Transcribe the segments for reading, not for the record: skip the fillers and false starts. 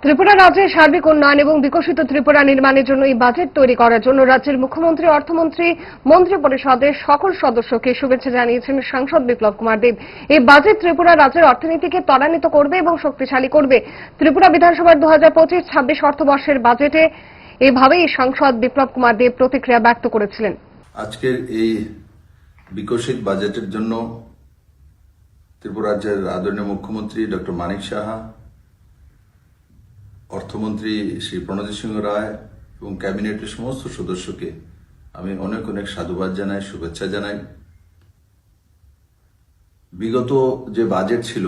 ত্রিপুরা রাজ্যের সার্বিক উন্নয়ন এবং বিকশিত ত্রিপুরা নির্মাণের জন্য এই বাজেট তৈরি করার জন্য রাজ্যের মুখ্যমন্ত্রী, অর্থমন্ত্রী, মন্ত্রিপরিষদের সকল সদস্যকে শুভেচ্ছা জানিয়েছেন সাংসদ বিপ্লব কুমার দেব। এই বাজেট ত্রিপুরা রাজ্যের অর্থনীতিকে ত্বরান্বিত করবে এবং শক্তিশালী করবে। ত্রিপুরা বিধানসভার 2025-26 অর্থবর্ষের বাজেটে এভাবেই সাংসদ বিপ্লব কুমার দেব প্রতিক্রিয়া ব্যক্ত করেছিলেন। আজকের এই বিকশিত বাজেটের জন্য ত্রিপুরা রাজ্যের আদরণীয় মুখ্যমন্ত্রী ডক্টর মানিক সাহা, অর্থমন্ত্রী শ্রী প্রণজিৎ সিংহ রায় এবং ক্যাবিনেটের সমস্ত সদস্যকে আমি অনেক অনেক সাধুবাদ জানাই, শুভেচ্ছা জানাই। বিগত যে বাজেট ছিল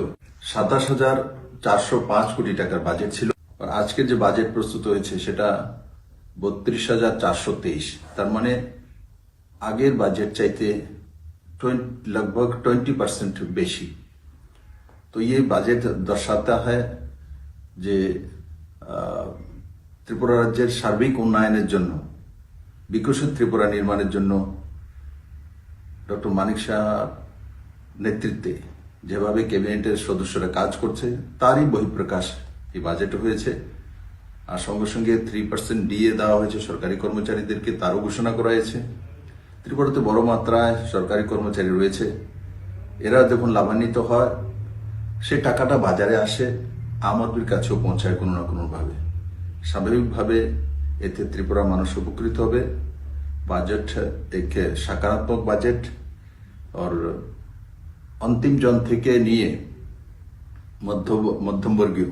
27,405 কোটি টাকার বাজেট ছিল, আর আজকের যে বাজেট প্রস্তুত হয়েছে সেটা 32,423। তার মানে আগের বাজেট চাইতে लगभग 20% বেশি। तो ये बजट दर्शाता है যে ত্রিপুরা রাজ্যের সার্বিক উন্নয়নের জন্য, বিকশিত ত্রিপুরা নির্মাণের জন্য ডক্টর মানিক সাহার নেতৃত্বে যেভাবে ক্যাবিনেটের সদস্যরা কাজ করছে তারই বহিঃপ্রকাশ এই বাজেটে হয়েছে। আর সঙ্গে সঙ্গে 3% ডিএ দেওয়া হয়েছে সরকারি কর্মচারীদেরকে, তারও ঘোষণা করা হয়েছে। ত্রিপুরাতে বড় মাত্রায় সরকারি কর্মচারী রয়েছে, এরা যখন লাভান্বিত হয় সে টাকাটা বাজারে আসে, আম আদমির কাছেও পৌঁছায় কোনো না কোনো ভাবে। স্বাভাবিকভাবে এতে ত্রিপুরা মানুষ উপকৃত হবে। বাজেট এক সকারাত্মক বাজেট, और অন্তিম জন থেকে নিয়ে মধ্যমবর্গীয়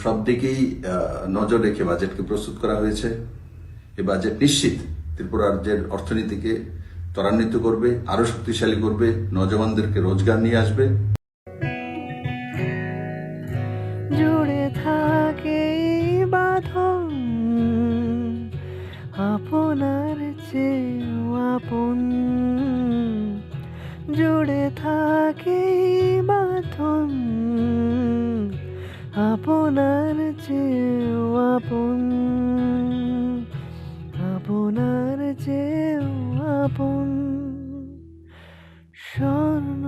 সব দিকেই নজর রেখে বাজেটকে প্রস্তুত করা হয়েছে। এই বাজেট নিশ্চিত ত্রিপুরা রাজ্যের অর্থনীতিকে ত্বরান্বিত করবে, আরো শক্তিশালী করবে, নজওয়ানদেরকে রোজগার নিয়ে আসবে। জুড়ে থাকে বাঁধন আপনার চেয়েও আপন, জুড়ে থাকে বাঁধন আপনার চেয়েও আপন, আপনার চেয়েও আপন। স্বর্ণ